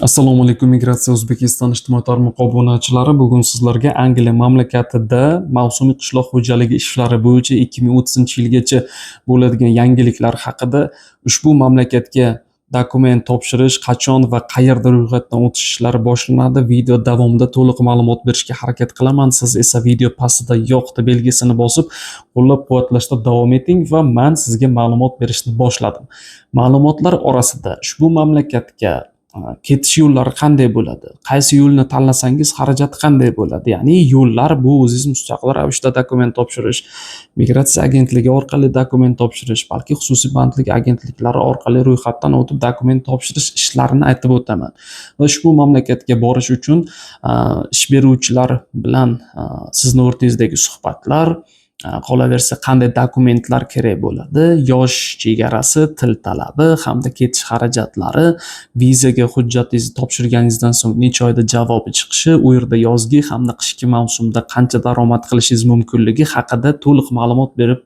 Assalomu alaykum, Migratsiya O'zbekiston ijtimoiy tarmoq obunachilari. Bugun sizlarga Angliya mamlakatida mavsumiy qishloq xo'jaligi ishlari bo'yicha 2030-yilgacha bo'ladigan yangiliklar haqida, ushbu mamlakatga dokument topshirish qachon va qayerda ro'yxatdan o'tish ishlari boshlanadi, video davomida to'liq ma'lumot berishga harakat qilaman. Siz esa video pastida yoqdi belgisini bosib, qo'llab-quvvatlashda davom eting va men sizga ma'lumot berishni boshladim. Ma'lumotlar orasida ushbu mamlakatga ketish yo'llari qanday bo'ladi? Qaysi yo'lni tanlasangiz xarajati qanday bo'ladi? Ya'ni yo'llar bu o'zingiz mustaqil ravishda dokument topshirish, migratsiya agentligi orqali dokument topshirish, balki xususiy bandlik agentliklari orqali ro'yxatdan o'tib dokument topshirish ishlarini aytib o'taman. Va ushbu mamlakatga borish uchun ish beruvchilar bilan sizni o'rtangizdagi suhbatlar, qolaversa qanday dokumentlar kerak bo'ladi, yosh chegarasi, til talabi hamda ketish xarajatlari, vizaga hujjatingizni topshirganingizdan so'ng necha oyda javobi chiqishi, u yerda yozgi hamda qishki mavsumda qancha daromad qilishingiz mumkinligi haqida to'liq ma'lumot berib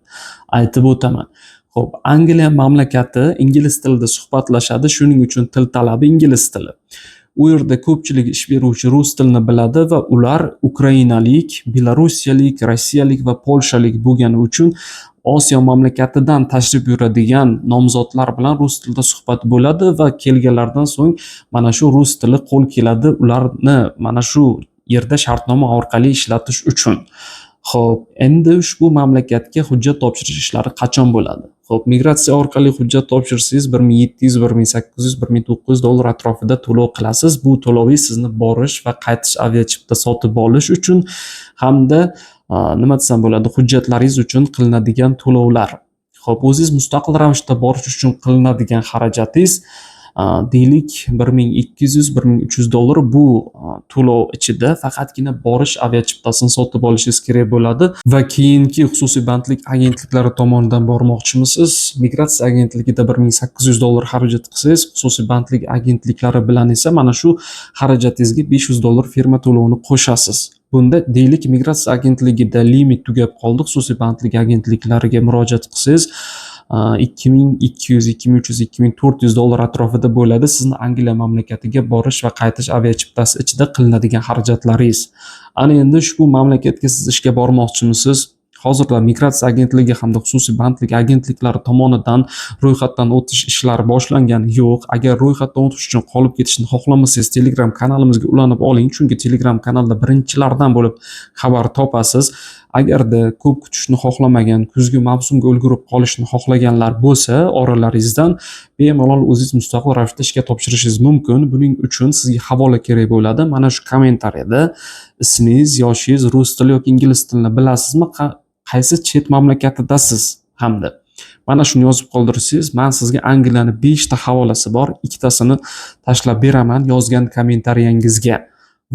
aytib o'taman. Xo'p, Angliya mamlakati ingliz tilida suhbatlashadi, shuning uchun til talabi ingliz tili. U yerda ko'pchilik ish beruvchi rus tilini biladi va ular ukrainalik, belarusiyalik, rossiyalik va polshalik bo'lgani uchun Osiyo mamlakatidan tashrif buyuradigan nomzodlar bilan rus tilida suhbat bo'ladi va kelganlaridan so'ng mana shu rus tili qo'l keladi ularni mana shu yerda shartnoma orqali ishlatish uchun. Xo'p, endi ushbu mamlakatga hujjat topshirish ishlari qachon bo'ladi? Xo'p, migratsiya orqali hujjat topshirsangiz 1700, 1800, 1900 dollar atrofida to'lov qilasiz. Bu to'lovingiz sizni borish va qaytish aviachipta sotib olish uchun hamda nima desam bo'ladi, hujjatlaringiz uchun qilinadigan to'lovlar. Xo'p, o'zingiz mustaqil ravishda borish uchun qilinadigan xarajatingiz deylik 1200-1300 dollar bu to'lov ichida faqatgina borish aviachiptasini sotib olishingiz kerak bo'ladi va keyingi xususiy bandlik agentliklari tomonidan bormoqchimisiz, migratsiya agentligida 1800 dollar xarajat qilsangiz, xususiy bandlik agentliklari bilan esa mana shu xarajatingizga 500 dollar firma to'lovini qo'shasiz. Bunda deylik migratsiya agentligida limit tugab qoldi, xususiy bandlik agentliklariga murojaat qilsangiz 2200, 2300, 2400 dollar atrofida bo'ladi sizni Angliya mamlakatiga borish va qaytish aviachiptasi ichida qilinadigan xarajatlaringiz. Ana endi ushbu mamlakatga siz ishga bormoqchimisiz? Hozirda migratsiya agentligi hamda xususiy bandlik agentliklari tomonidan ro'yxatdan o'tish ishlari boshlangan yo'q. Agar ro'yxatdan o'tish uchun qolib ketishni xohlamasangiz, Telegram kanalimizga ulanib oling, chunki Telegram kanalda birinchilardan bo'lib xabar topasiz. Agarda ko'p kutishni xohlamagan, kuzgi mavsumga ulgurib qolishni xohlaganlar bo'lsa, oralaringizdan bemalol o'zingiz mustaqil ravishda ishga topshirishingiz mumkin. Buning uchun sizga havola kerak bo'ladi. Mana shu kommentariyada ismingiz, yoshingiz, rus tili yoki ingliz tilini bilasizmi? Qaysi chet mamlakatidasiz hamda mana shuni yozib qoldirsangiz, men sizga Angliyani 5 ta havolasi bor, ikkitasini tashlab beraman yozgan kommentariyangizga.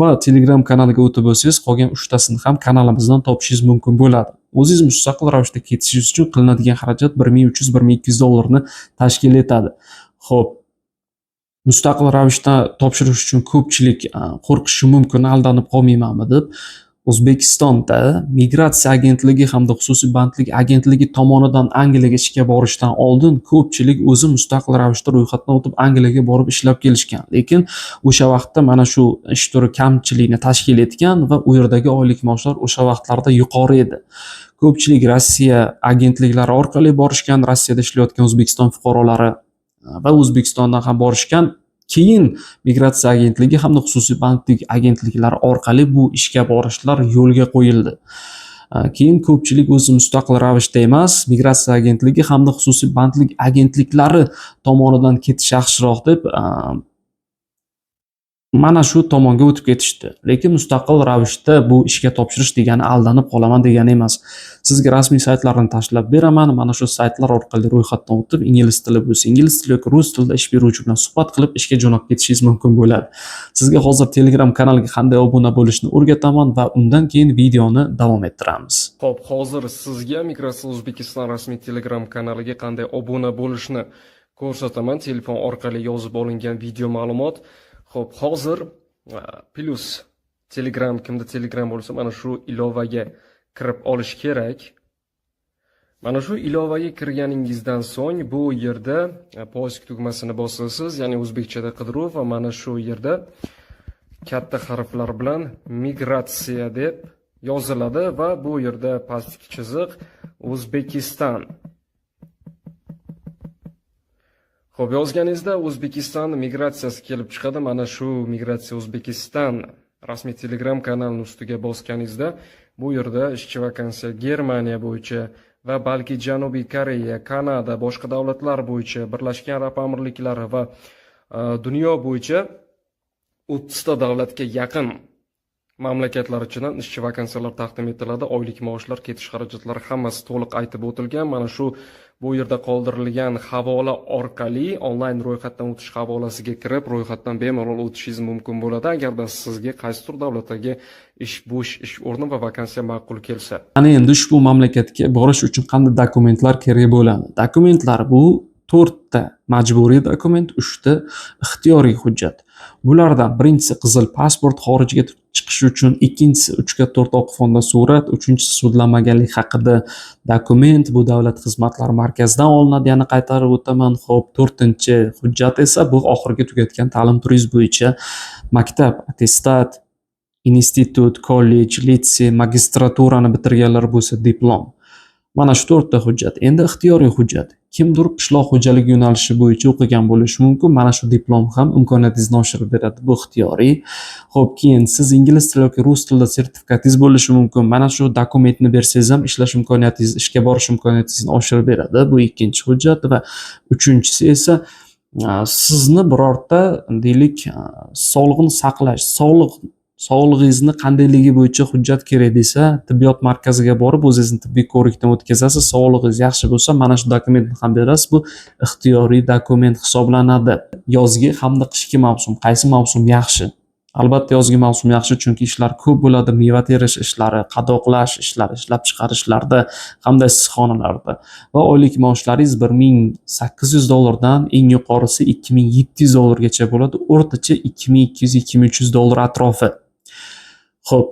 Va Telegram kanaliga o'tib o'tsangiz, qolgan 3 tasini ham kanalimizdan topishingiz mumkin bo'ladi. O'zingiz mustaqil ravishda ketishingiz uchun qilinadigan xarajat 1300-1200 dollarni tashkil etadi. Xo'p, mustaqil ravishda topshirish uchun ko'pchilik qo'rqishi mumkin, aldanib qolmaymanmi deb. O'zbekistonda migratsiya agentligi hamda xususiy bandlik agentligi tomonidan Angliyaga ishga borishdan oldin ko'pchilik o'zi mustaqil ravishda ro'yxatdan o'tib Angliyaga borib ishlab kelishgan. Lekin o'sha vaqtda mana shu ish turi kamchilikni tashkil etgan va u yerdagi oylik maoshlar o'sha vaqtlarda yuqori edi. Ko'pchilik Rossiya agentliklari orqali borishgan, Rossiyada ishlayotgan O'zbekiston fuqarolari va O'zbekistondan ham borishgan. Keyin migratsiya agentligi hamda xususiy bandlik agentliklari orqali bu ishga borishlar yo'lga qo'yildi. Keyin ko'pchilik o'zi mustaqil ravishda emas, migratsiya agentligi hamda xususiy bandlik agentliklari tomonidan ketish yaxshiroq deb mana shu tomonga o'tib ketishdi. Lekin mustaqil ravishda bu ishga topshirish degani aldanib qolaman degani emas. Sizga rasmiy saytlarni tashlab beraman. Mana shu saytlar orqali ro'yxatdan o'tib, ingliz tili bo'lsa, ingliz tili yoki rus tilida ish beruvchi bilan suhbat qilib ishga jo'nab ketishingiz mumkin bo'ladi. Sizga hozir Telegram kanaliga qanday obuna bo'lishni o'rgataman va undan keyin videoni davom ettiramiz. Xo'p, hozir sizga Migratsiya O'zbekiston rasmiy Telegram kanaliga qanday obuna bo'lishni ko'rsataman. Telefon orqali yozib olingan video ma'lumot. Xo'p, hozir plus Telegram, kimda Telegram bo'lsa, mana shu ilovaga kirib olish kerak. Mana shu ilovaga kirganingizdan so'ng bu yerda poisk tugmasini bosasiz, ya'ni o'zbekchada qidiruv va mana shu yerda katta harflar bilan migratsiya deb yoziladi va bu yerda pastki chiziq O'zbekiston. Xo'p, yozganingizda O'zbekiston migratsiyasi kelib chiqadi. Mana shu migratsiya O'zbekiston rasmiy Telegram kanalining ustiga bosganingizda bu yerda ishchi vakansiya Germaniya bo'yicha va balki Janubiy Koreya, Kanada, boshqa davlatlar bo'yicha, Birlashgan Arab Amirliklari va dunyo bo'yicha 30 ta davlatga yaqin mamlakatlar ichidan ishchi vakansiyalar taqdim etiladi. Oylik maoshlar, ketish xarajatlari hammasi to'liq aytib o'tilgan. Mana shu bu yerda qoldirilgan havola orqali onlayn ro'yxatdan o'tish havolasiga kirib, ro'yxatdan bemalol o'tishingiz mumkin bo'ladi, agarda sizga qaysidir davlatdagi bo'sh ish o'rni va vakansiya ma'qul kelsa. Ana endi ushbu mamlakatga borish uchun qanday dokumentlar kerak bo'ladi? Dokumentlar bu 4 ta majburiy dokument, 3 ta ixtiyoriy hujjat. Bulardan birinchisi qizil pasport xorijga chiqish uchun, ikkinchisi 3/4 oq fonda surat, uchinchisi sudlanmaganlik haqida dokument, bu davlat xizmatlari markazidan olinadi, yana qaytarib o'taman. Xo'p, 4-chi hujjat esa bu oxirgi tugatgan ta'lim turingiz bo'yicha maktab, attestat, institut, kollej, litsey, magistraturani bitirganlar bo'lsa diplom. Mana shu 4 ta hujjat. Endi ixtiyoriy hujjat. Kimdir qishloq xo'jaligi yo'nalishi bo'yicha o'qigan bo'lishi mumkin. Mana shu diplom ham imkoniyatingizni oshirib beradi. Bu ixtiyoriy. Xo'p, keyin siz ingliz tili yoki rus tilida sertifikatingiz bo'lishi mumkin. Mana shu dokumentni bersangiz ham ishlash imkoniyatingiz, ishga borish imkoniyatingizni oshirib beradi. Bu ikkinchi hujjat va uchinchisi esa sizni birorta deylik sog'liqni saqlash, sog'lig'ingizni qandayligi bo'yicha hujjat kerak desa, tibbiyot markaziga borib o'zingizni tibbiy ko'rikdan o'tkazasiz. Sog'lig'ingiz yaxshi bo'lsa, mana shu dokumentni ham berasiz. Bu ixtiyoriy dokument hisoblanadi. Yozgi hamda qishki mavsum, qaysi mavsum yaxshi? Albatta yozgi mavsum yaxshi, chunki ishlar ko'p bo'ladi. Meva terish ishlari, qadoqlash ishlari, ishlab chiqarishlarda hamda issiqxonalarda. Va oylik maoshlaringiz $1800 dan eng yuqorisi $2700 bo'ladi. O'rtacha $2200-2300 atrofi. Xo'p,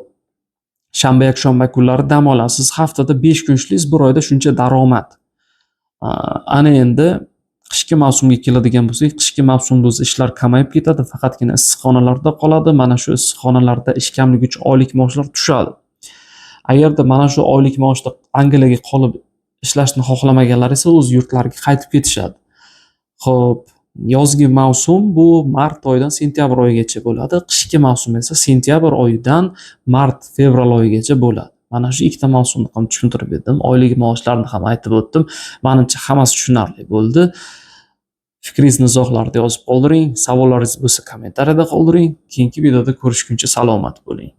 shanba, yakshanba kunlari dam olasiz. Haftada 5 kun ishlaysiz, bir oyda shuncha daromad. Ana endi qishki mavsumga keladigan bo'lsak, qishki mavsumda o'z ishlar kamayib ketadi, faqatgina issiqxonalarda qoladi. Mana shu issiqxonalarda ish kamligi uchun oylik maoshlar tushadi. Agarda mana shu oylik maoshda Angliyaga qolib ishlashni xohlamaganlar esa o'z yurtlariga qaytib ketishadi. Xo'p, yozgi mavsum bu mart oyidan sentyabr oyigacha bo'ladi. Qishki mavsum esa sentyabr oyidan mart-fevral oyigacha bo'ladi. Mana shu ikkita mavsumni ham tushuntirib berdim. Oylik maoshlarni ham aytib o'tdim. Menimcha hammasi tushunarli bo'ldi. Fikringizni izohlarda yozib qoldiring. Savollaringiz bo'lsa kommentariyada qoldiring. Keyingi videoda ko'rishguncha salomat bo'ling.